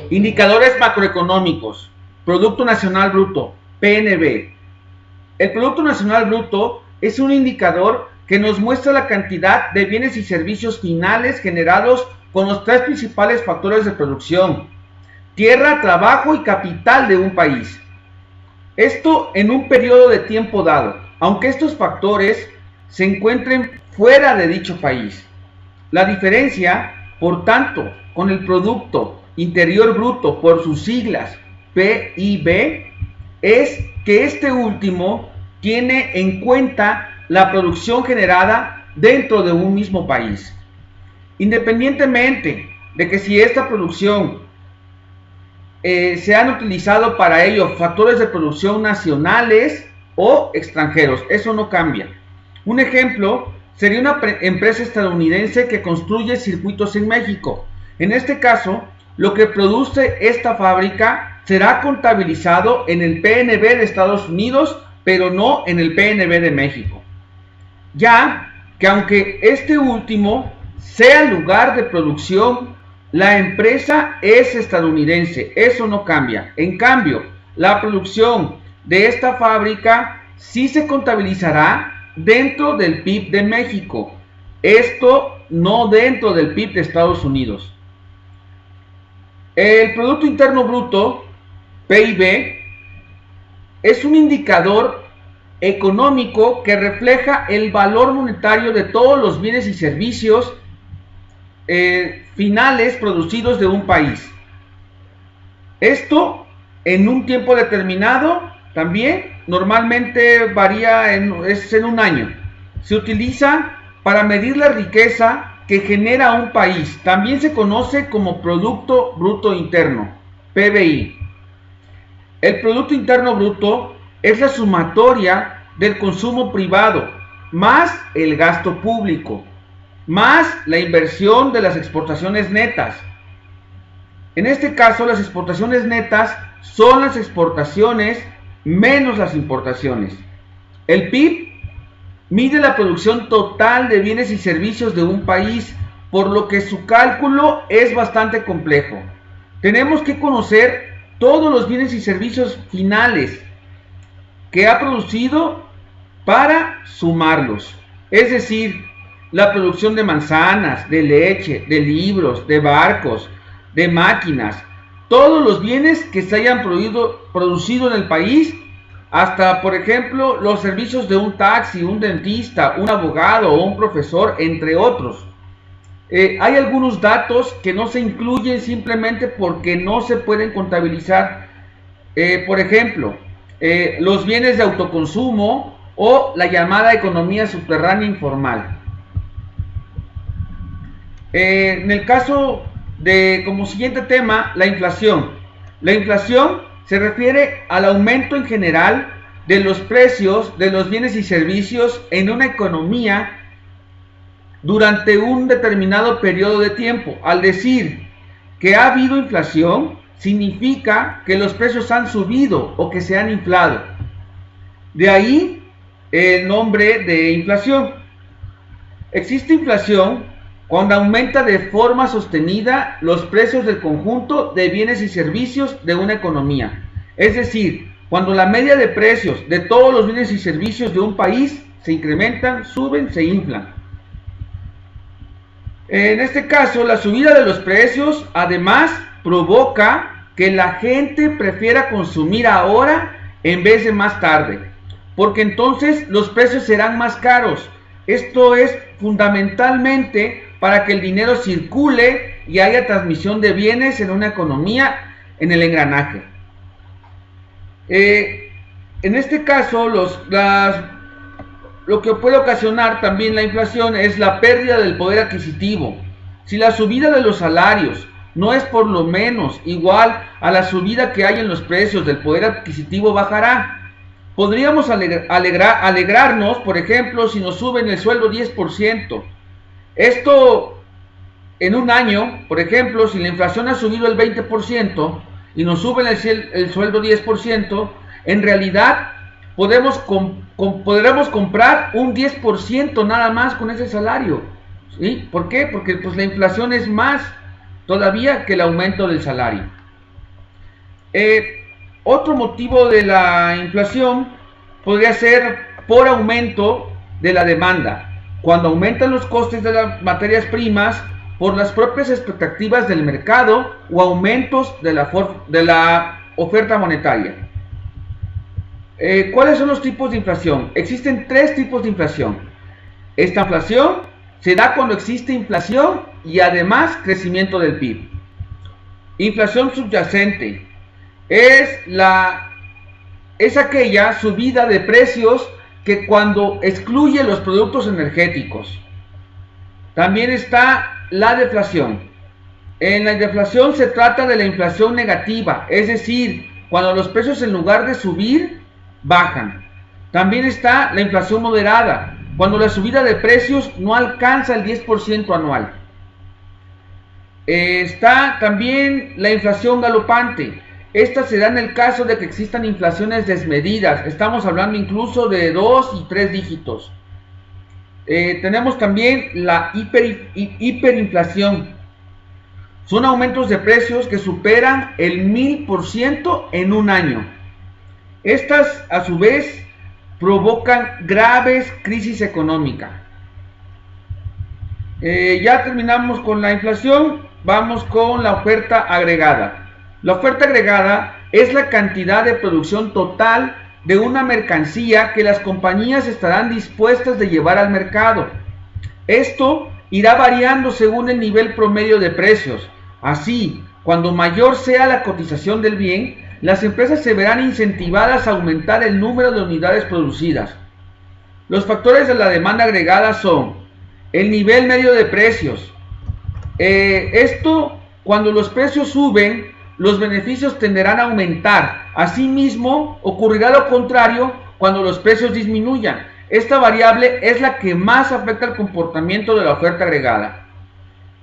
Indicadores macroeconómicos. Producto Nacional Bruto, PNB. El Producto Nacional Bruto es un indicador que nos muestra la cantidad de bienes y servicios finales generados con los tres principales factores de producción: tierra, trabajo y capital de un país. Esto en un periodo de tiempo dado, aunque estos factores se encuentren fuera de dicho país. La diferencia, por tanto, con el Producto Interior Bruto, por sus siglas PIB, es que este último tiene en cuenta la producción generada dentro de un mismo país, independientemente de que si esta producción se han utilizado para ello factores de producción nacionales o extranjeros. Eso no cambia. Un ejemplo sería una empresa estadounidense que construye circuitos en México. En este caso, lo que produce esta fábrica será contabilizado en el PNB de Estados Unidos, pero no en el PNB de México. Ya que aunque este último sea el lugar de producción, la empresa es estadounidense, eso no cambia. En cambio, la producción de esta fábrica sí se contabilizará dentro del PIB de México, esto no dentro del PIB de Estados Unidos. El Producto Interno Bruto, PIB, es un indicador económico que refleja el valor monetario de todos los bienes y servicios finales producidos de un país. Esto en un tiempo determinado también, normalmente varía es en un año. Se utiliza para medir la riqueza que genera un país. También se conoce como Producto Bruto Interno, PBI. El Producto Interno Bruto es la sumatoria del consumo privado más el gasto público, más la inversión de las exportaciones netas. En este caso, las exportaciones netas son las exportaciones menos las importaciones. El PIB mide la producción total de bienes y servicios de un país, por lo que su cálculo es bastante complejo. Tenemos que conocer todos los bienes y servicios finales que ha producido para sumarlos. Es decir, la producción de manzanas, de leche, de libros, de barcos, de máquinas, todos los bienes que se hayan producido en el país, hasta, por ejemplo, los servicios de un taxi, un dentista, un abogado o un profesor, entre otros. Hay algunos datos que no se incluyen simplemente porque no se pueden contabilizar. Por ejemplo, los bienes de autoconsumo o la llamada economía subterránea informal. En el caso de, como siguiente tema, la inflación. La inflación se refiere al aumento en general de los precios de los bienes y servicios en una economía durante un determinado periodo de tiempo. Al decir que ha habido inflación, significa que los precios han subido o que se han inflado. De ahí el nombre de inflación. Existe inflación cuando aumenta de forma sostenida los precios del conjunto de bienes y servicios de una economía. Es decir, cuando la media de precios de todos los bienes y servicios de un país se incrementan, suben, se inflan. En este caso, la subida de los precios además provoca que la gente prefiera consumir ahora en vez de más tarde, porque entonces los precios serán más caros. Esto es fundamentalmente para que el dinero circule y haya transmisión de bienes en una economía, en el engranaje. En este caso, lo que puede ocasionar también la inflación es la pérdida del poder adquisitivo. Si la subida de los salarios no es por lo menos igual a la subida que hay en los precios, del poder adquisitivo bajará. Podríamos alegrarnos, por ejemplo, si nos suben el sueldo 10%. Esto en un año, por ejemplo, si la inflación ha subido el 20% y nos suben el sueldo 10%, en realidad podremos comprar un 10% nada más con ese salario. ¿Sí? ¿Por qué? Porque pues, la inflación es más todavía que el aumento del salario. Otro motivo de la inflación podría ser por aumento de la demanda, cuando aumentan los costes de las materias primas por las propias expectativas del mercado o aumentos de la oferta monetaria. ¿Cuáles son los tipos de inflación? Existen 3 tipos de inflación. Esta inflación se da cuando existe inflación y además crecimiento del PIB. Inflación subyacente es aquella subida de precios que cuando excluye los productos energéticos. También está la deflación. En la deflación se trata de la inflación negativa, es decir, cuando los precios en lugar de subir, bajan. También está la inflación moderada, cuando la subida de precios no alcanza el 10% anual. Está también la inflación galopante. Esta se da en el caso de que existan inflaciones desmedidas. Estamos hablando incluso de 2 y 3 dígitos. Tenemos también la hiperinflación. Son aumentos de precios que superan el 1000% en un año. Estas, a su vez, provocan graves crisis económicas. Ya terminamos con la inflación, vamos con la oferta agregada. La oferta agregada es la cantidad de producción total de una mercancía que las compañías estarán dispuestas de llevar al mercado. Esto irá variando según el nivel promedio de precios. Así, cuando mayor sea la cotización del bien, las empresas se verán incentivadas a aumentar el número de unidades producidas. Los factores de la demanda agregada son el nivel medio de precios. Cuando los precios suben, los beneficios tenderán a aumentar. Asimismo, ocurrirá lo contrario cuando los precios disminuyan. Esta variable es la que más afecta al comportamiento de la oferta agregada.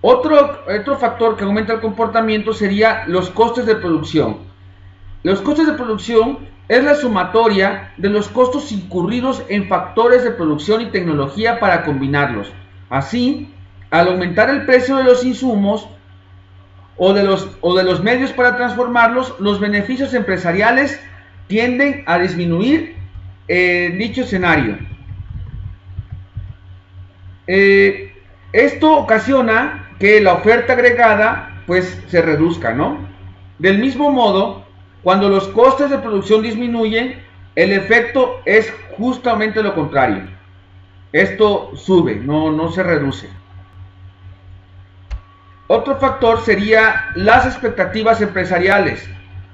Otro factor que aumenta el comportamiento sería los costes de producción. Los costes de producción es la sumatoria de los costos incurridos en factores de producción y tecnología para combinarlos. Así, al aumentar el precio de los insumos o de los medios para transformarlos, los beneficios empresariales tienden a disminuir en dicho escenario. Esto ocasiona que la oferta agregada pues se reduzca, ¿no? Del mismo modo, cuando los costes de producción disminuyen, el efecto es justamente lo contrario. Esto sube, no se reduce. Otro factor sería las expectativas empresariales.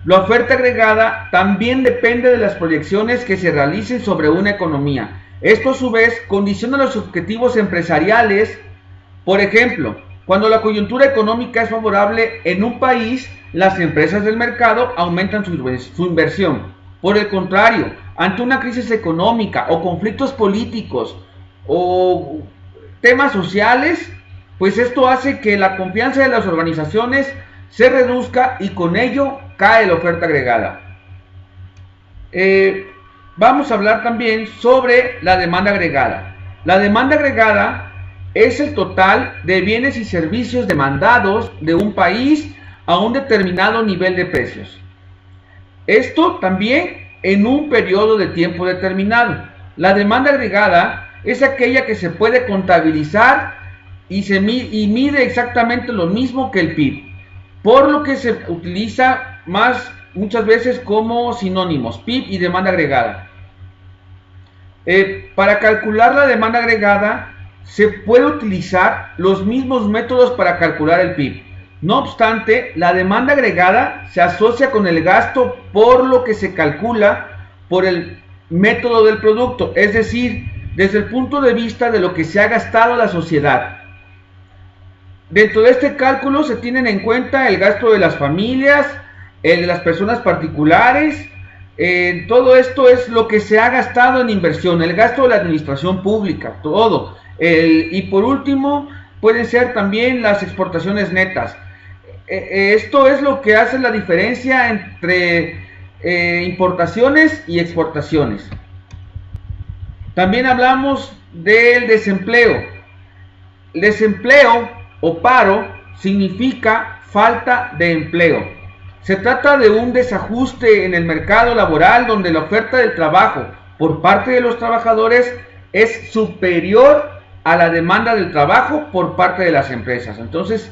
La oferta agregada también depende de las proyecciones que se realicen sobre una economía. Esto a su vez condiciona los objetivos empresariales. Por ejemplo, cuando la coyuntura económica es favorable en un país, las empresas del mercado aumentan su inversión. Por el contrario, ante una crisis económica o conflictos políticos o temas sociales, pues esto hace que la confianza de las organizaciones se reduzca y con ello cae la oferta agregada. Vamos a hablar también sobre la demanda agregada. La demanda agregada es el total de bienes y servicios demandados de un país a un determinado nivel de precios. Esto también en un periodo de tiempo determinado. La demanda agregada es aquella que se puede contabilizar y mide exactamente lo mismo que el PIB, por lo que se utiliza muchas veces como sinónimos, PIB y demanda agregada. Para calcular la demanda agregada se puede utilizar los mismos métodos para calcular el PIB. No obstante, la demanda agregada se asocia con el gasto, por lo que se calcula por el método del producto, es decir, desde el punto de vista de lo que se ha gastado la sociedad. Dentro de este cálculo se tienen en cuenta el gasto de las familias, el de las personas particulares. Todo esto es lo que se ha gastado en inversión, el gasto de la administración pública, todo. Y por último, pueden ser también las exportaciones netas. Esto es lo que hace la diferencia entre importaciones y exportaciones. También hablamos del desempleo. Desempleo o paro significa falta de empleo. Se trata de un desajuste en el mercado laboral donde la oferta del trabajo por parte de los trabajadores es superior a la demanda del trabajo por parte de las empresas. Entonces,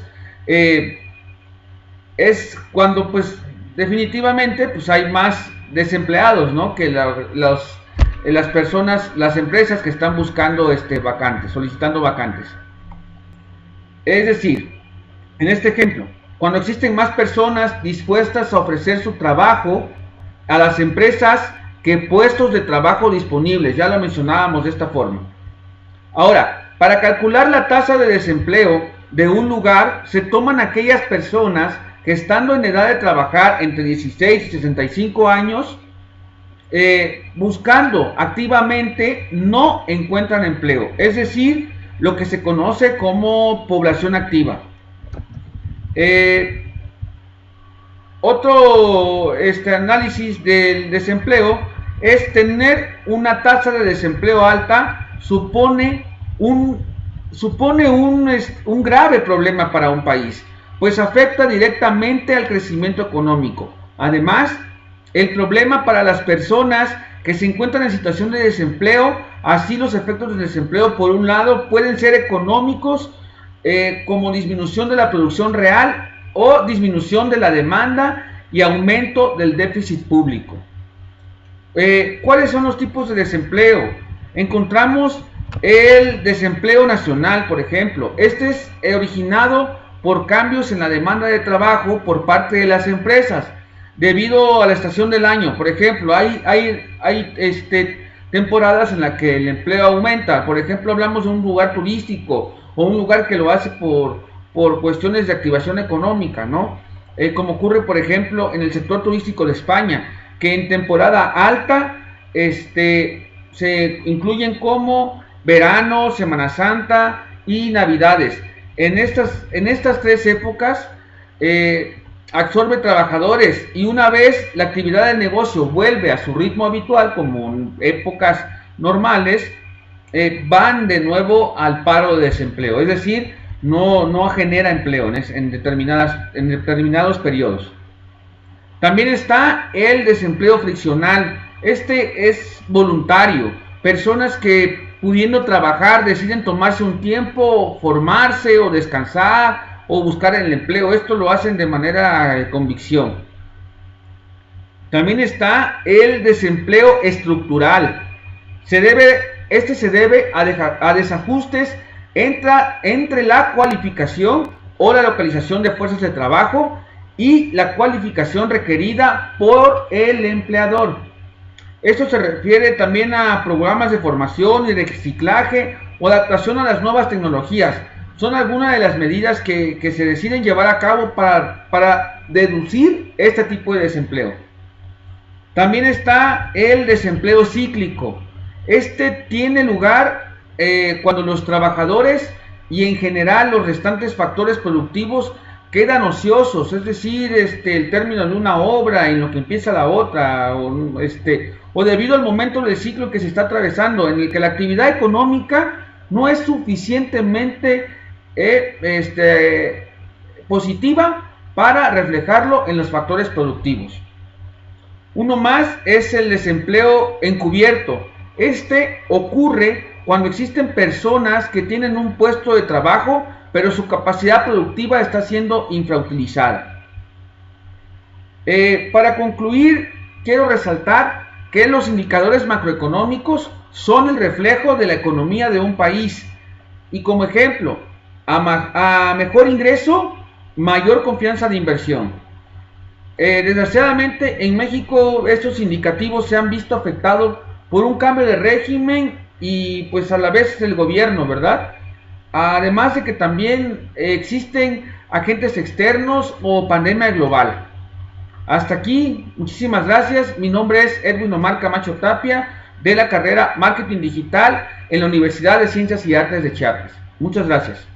es cuando pues definitivamente pues hay más desempleados, ¿no?, que las personas, las empresas que están buscando vacantes, solicitando vacantes. Es decir, en este ejemplo, cuando existen más personas dispuestas a ofrecer su trabajo a las empresas que puestos de trabajo disponibles, ya lo mencionábamos de esta forma. Ahora, para calcular la tasa de desempleo de un lugar, se toman aquellas personas que estando en edad de trabajar entre 16 y 65 años, buscando activamente, no encuentran empleo, es decir, lo que se conoce como población activa. Otro análisis del desempleo es tener una tasa de desempleo alta supone un grave problema para un país, pues afecta directamente al crecimiento económico. Además, el problema para las personas que se encuentran en situación de desempleo, así los efectos del desempleo por un lado pueden ser económicos, como disminución de la producción real o disminución de la demanda y aumento del déficit público. ¿Cuáles son los tipos de desempleo? Encontramos el desempleo nacional, por ejemplo. Este es originado por cambios en la demanda de trabajo por parte de las empresas debido a la estación del año. Por ejemplo, hay temporadas en las que el empleo aumenta. Por ejemplo, hablamos de un lugar turístico o un lugar que lo hace por cuestiones de activación económica, ¿no? Como ocurre, por ejemplo, en el sector turístico de España, que en temporada alta se incluyen como verano, Semana Santa y Navidades. En estas tres épocas absorbe trabajadores, y una vez la actividad del negocio vuelve a su ritmo habitual, como en épocas normales, van de nuevo al paro de desempleo, es decir, no genera empleo en determinados periodos. También está el desempleo friccional. Este es voluntario. Personas que, pudiendo trabajar, deciden tomarse un tiempo, formarse o descansar o buscar el empleo. Esto lo hacen de manera de convicción. También está el desempleo estructural. Se debe a desajustes entre la cualificación o la localización de fuerzas de trabajo y la cualificación requerida por el empleador. Esto se refiere también a programas de formación y reciclaje o adaptación a las nuevas tecnologías. Son algunas de las medidas que se deciden llevar a cabo para deducir este tipo de desempleo. También está el desempleo cíclico. Este tiene lugar cuando los trabajadores y en general los restantes factores productivos quedan ociosos, es decir, el término de una obra en lo que empieza la otra, o debido al momento del ciclo que se está atravesando, en el que la actividad económica no es suficientemente positiva para reflejarlo en los factores productivos. Uno más es el desempleo encubierto. Este ocurre cuando existen personas que tienen un puesto de trabajo, pero su capacidad productiva está siendo infrautilizada. Para concluir, quiero resaltar que los indicadores macroeconómicos son el reflejo de la economía de un país. Y como ejemplo, a mejor ingreso, mayor confianza de inversión. Desgraciadamente, en México estos indicativos se han visto afectados por un cambio de régimen y pues a la vez el gobierno, ¿verdad? Además de que también existen agentes externos o pandemia global. Hasta aquí, muchísimas gracias. Mi nombre es Edwin Omar Camacho Tapia, de la carrera Marketing Digital en la Universidad de Ciencias y Artes de Chiapas. Muchas gracias.